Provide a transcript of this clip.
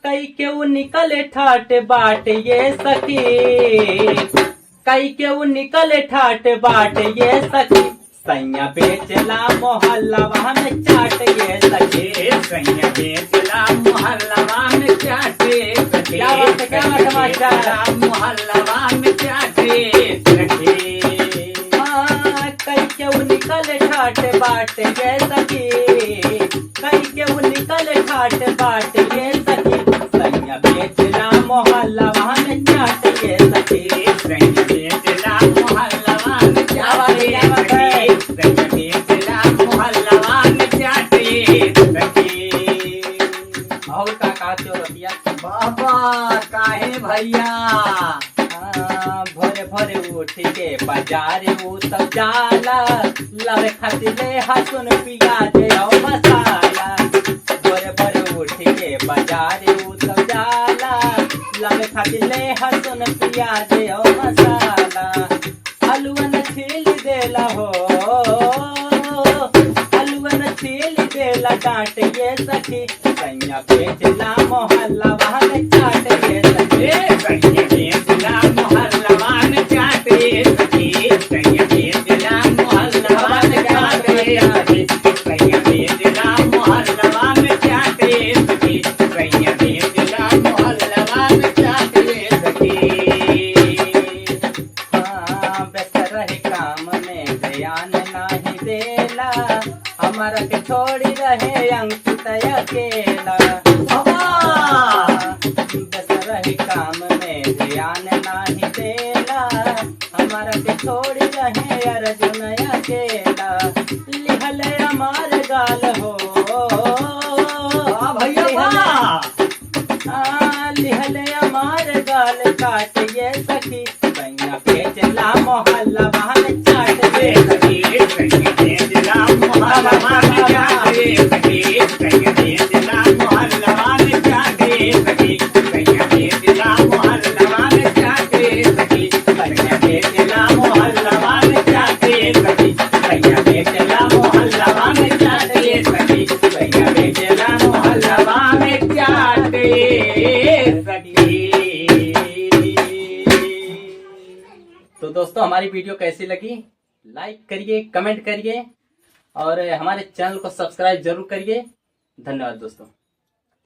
कई क्यों निकले ठाट बाट ये सखी, कई क्यों निकले ठाट बाट ये सखी, सैया बेचला मोहल्ला में चाट ये सखी, सैया बेचला मोहल्ला में चाटे सखी, क्या समाचार मोहल्ला में चाटे सखी। कई क्यों निकले ठाट बाट ये सखी, कई क्यों निकले ठाट बाट ये सखी, सैया बेचला मोहल्ला में चाट ये सखी, सैया बेचला मोहल्ला में चाटे सखी, सैया बेचला मोहल्ला में चाटे सखी। और का चोरतिया बाबा काहे भैया, भोरे भोरे उठ के बाजारे वो सब जाला, लवे खातिर ले हसुन पिया दे और मसाला, भोरे भोरे उठ के बाजारे वो सब जाला, लवे खातिर ले हसुन पिया दे और मसाला, हलुअन छील देला हो, हलुअन छील देला डांट ये सखी, सैया बेचला मोहल्ला में चाट ये सखी, सैया बेचला मोहल्ला में चाटे सखी, सैया बेचला मोहल्ला में चाटे सखी, सैया बेचला मोहल्ला में चाटे सखी, सैया बेचला मोहल्ला में चाटे सखी। व्यस्त रहे काम में ध्यान नहीं देला, हमारा के छोड़ी रहे अंकित अकेला, व्यस्त रहे काम में ध्यान नहीं देला, हमारा के छोड़ी रहे अर्जुन अकेला, लिहल हमार गाल हो भैया लिहल हमार गाल काट ये सखी, सैया बेचला मोहल्ला में चाट ये सखी, सैया बेचला मोहल्ला में चाटे सखी, सैया बेचला मोहल्ला में चाटे सखी, सैया बेचला मोहल्ला में चाटे सखी, सैया बेचला मोहल्ला में चाटे सखी, सैया बेचला मोहल्ला में चाटे सखी, सैया बेचला मोहल्ला में चाटे सखी। तो दोस्तों हमारी वीडियो कैसी लगी लाइक करिए, कमेंट करिए और हमारे चैनल को सब्सक्राइब जरूर करिए। धन्यवाद दोस्तों।